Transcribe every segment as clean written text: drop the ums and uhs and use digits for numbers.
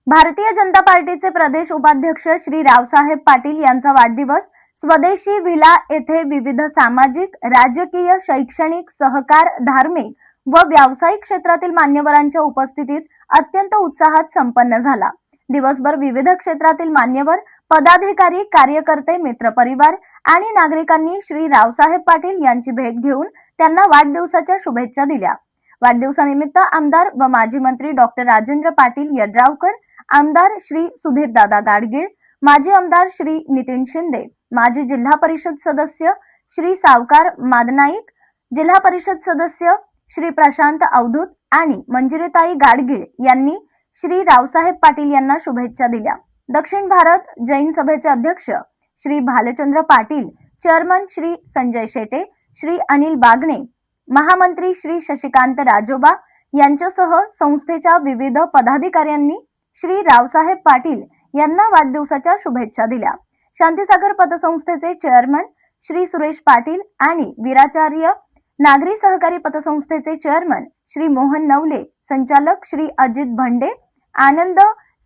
भारतीय जनता पार्टीचे प्रदेश उपाध्यक्ष श्री रावसाहेब पाटील यांचा वाढदिवस स्वदेशी व्हिला येथे विविध सामाजिक, राजकीय, शैक्षणिक, सहकार, धार्मिक व व्यावसायिक क्षेत्रातील मान्यवरांच्या उपस्थितीत अत्यंत उत्साहात संपन्न झाला। दिवसभर विविध क्षेत्रातील मान्यवर, पदाधिकारी, कार्यकर्ते, मित्रपरिवार आणि नागरिकांनी श्री रावसाहेब पाटील यांची भेट घेऊन त्यांना वाढदिवसाच्या शुभेच्छा दिल्या। वाढदिवसानिमित्त आमदार व माजी मंत्री डॉक्टर राजेंद्र पाटील यड्रावकर, आमदार श्री सुधीरदादा गाडगीळ, माजी आमदार श्री नितीन शिंदे, माजी जिल्हा परिषद सदस्य श्री सावकार मादनाईक, जिल्हा परिषद सदस्य श्री प्रशांत अवधूत आणि मंजिरीताई गाडगीळ यांनी श्री रावसाहेब पाटील यांना शुभेच्छा दिल्या। दक्षिण भारत जैन सभेचे अध्यक्ष श्री भालचंद्र पाटील, चेअरमन श्री संजय शेटे, श्री अनिल बागणे, महामंत्री श्री शशिकांत राजोबा यांच्यासह संस्थेच्या विविध पदाधिकाऱ्यांनी श्री रावसाहेब पाटील यांना वाढदिवसाच्या शुभेच्छा दिल्या। शांतीसागर पतसंस्थेचे चेअरमन श्री सुरेश पाटील आणि वीराचार्य नागरी सहकारी पतसंस्थेचे चेअरमन श्री मोहन नवले, संचालक श्री अजित भंडे, आनंद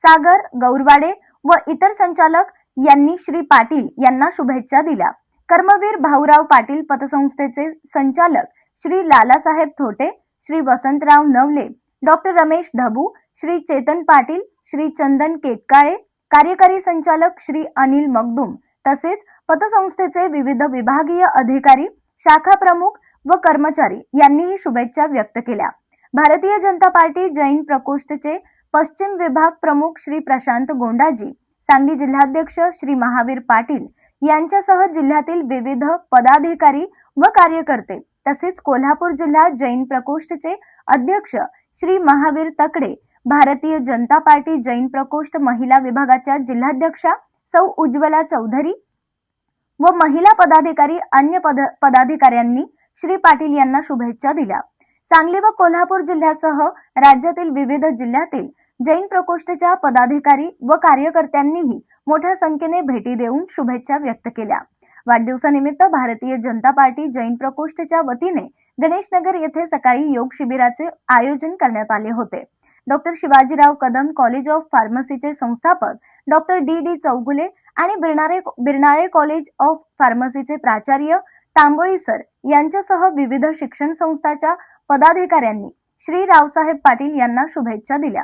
सागर गौरवाडे व इतर संचालक यांनी श्री पाटील यांना शुभेच्छा दिल्या। कर्मवीर भाऊराव पाटील पतसंस्थेचे संचालक श्री लालासाहेब थोटे, श्री वसंतराव नवले, डॉक्टर रमेश ढबू, श्री चेतन पाटील, श्री चंदन केटकाळे, कार्यकारी संचालक श्री अनिल मगदुम तसेच पतसंस्थेचे विविध विभागीय अधिकारी, शाखा प्रमुख व कर्मचारी यांनीही शुभेच्छा व्यक्त केल्या। भारतीय जनता पार्टी जैन प्रकोष्ठचे पश्चिम विभाग प्रमुख श्री प्रशांत गोंडाजी, सांगली जिल्हाध्यक्ष श्री महावीर पाटील यांच्यासह जिल्ह्यातील विविध पदाधिकारी व कार्यकर्ते तसेच कोल्हापूर जिल्हा जैन प्रकोष्ठचे अध्यक्ष श्री महावीर तकडे, भारतीय जनता पार्टी जैन प्रकोष्ठ महिला विभागाच्या जिल्हाध्यक्षा सौ उज्ज्वला चौधरी व महिला पदाधिकारी अन्य पदाधिकाऱ्यांनी श्री पाटील यांना शुभेच्छा दिल्या। सांगली व कोल्हापूर जिल्ह्यासह राज्यातील विविध जिल्ह्यातील जैन प्रकोष्ठच्या पदाधिकारी व कार्यकर्त्यांनीही मोठ्या संख्येने भेटी देऊन शुभेच्छा व्यक्त केल्या। वाढदिवसानिमित्त भारतीय जनता पार्टी जैन प्रकोष्ठच्या वतीने गणेशनगर येथे सकाळी योग शिबिराचे आयोजन करण्यात आले होते। Doctor Shivajirao Kadam college of फार्मसीचे संस्थापक डॉक्टर डी चौगुले आणि बिरनाळे कॉलेज ऑफ फार्मसीचे प्राचार्य तांबोळी सर यांच्यासह विविध शिक्षण संस्थांच्या पदाधिकाऱ्यांनी श्री रावसाहेब पाटील यांना शुभेच्छा दिल्या।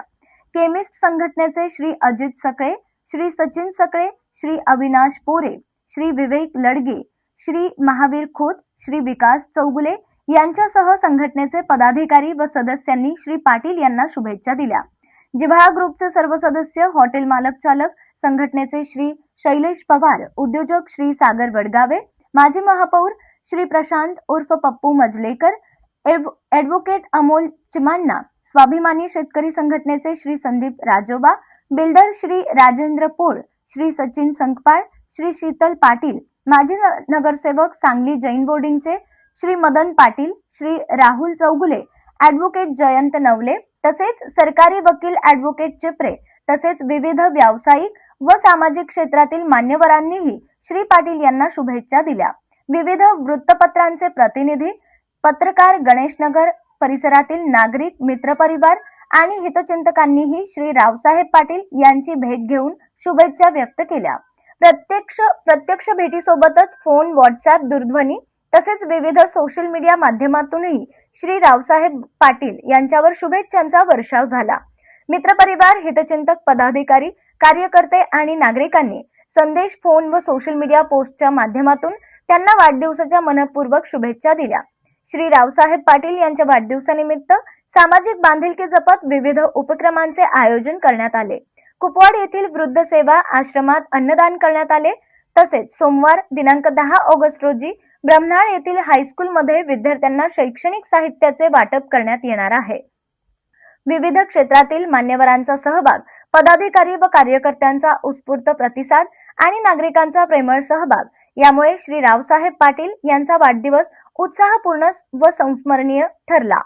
केमिस्ट संघटनेचे श्री अजित सकळे, श्री सचिन सकळे, श्री अविनाश पोरे, श्री विवेक लडगे, श्री महावीर खोत, श्री विकास चौगुले यांच्यासह संघटनेचे पदाधिकारी व सदस्यांनी श्री पाटील यांना शुभेच्छा दिल्या। जिव्हाळा ग्रुपचे सर्व सदस्य, हॉटेल मालक चालक संघटनेचे श्री शैलेश पवार, उद्योजक श्री सागर वडगावे, माजी महापौर श्री प्रशांत उर्फ पप्पू मजलेकर, ॲडव्होकेट अमोल चिमान्ना, स्वाभिमानी शेतकरी संघटनेचे श्री संदीप राजोबा, बिल्डर श्री राजेंद्र पोळ, श्री सचिन संकपाळ, श्री शीतल पाटील, माजी नगरसेवक सांगली जैन बोर्डिंगचे श्री मदन पाटील, श्री राहुल चौगुले, ॲडव्होकेट जयंत नवले तसेच सरकारी वकील ॲडव्होकेट चिपरे तसेच विविध व्यावसायिक व सामाजिक क्षेत्रातील मान्यवरांनीही श्री पाटील यांना शुभेच्छा दिल्या। विविध वृत्तपत्रांचे प्रतिनिधी, पत्रकार, गणेशनगर परिसरातील नागरिक, मित्रपरिवार आणि हितचिंतकांनीही श्री रावसाहेब पाटील यांची भेट घेऊन शुभेच्छा व्यक्त केल्या। प्रत्यक्ष भेटीसोबतच फोन, व्हॉट्सअप, दूरध्वनी तसेच विविध सोशल मीडिया माध्यमातूनही श्री रावसाहेब पाटील यांच्यावर शुभेच्छांचा वर्षाव झाला। मित्रपरिवार, हितचिंतक, पदाधिकारी, कार्यकर्ते आणि नागरिकांनी संदेश, फोन व सोशल मीडिया पोस्टच्या माध्यमातून त्यांना वाढदिवसाच्या मनपूर्वक शुभेच्छा दिल्या। श्री रावसाहेब पाटील यांच्या वाढदिवसानिमित्त सामाजिक बांधिलकी जपत विविध उपक्रमांचे आयोजन करण्यात आले। कुपवाड येथील वृद्ध सेवा आश्रमात अन्नदान करण्यात आले। तसेच सोमवार दिनांक 10 ऑगस्ट रोजी ब्रह्मनाळ येथील हायस्कूलमध्ये विद्यार्थ्यांना शैक्षणिक साहित्याचे वाटप करण्यात येणार आहे। विविध क्षेत्रातील मान्यवरांचा सहभाग, पदाधिकारी व कार्यकर्त्यांचा उत्स्फूर्त प्रतिसाद आणि नागरिकांचा प्रेमळ सहभाग यामुळे श्री रावसाहेब पाटील यांचा वाढदिवस उत्साहपूर्ण व संस्मरणीय ठरला।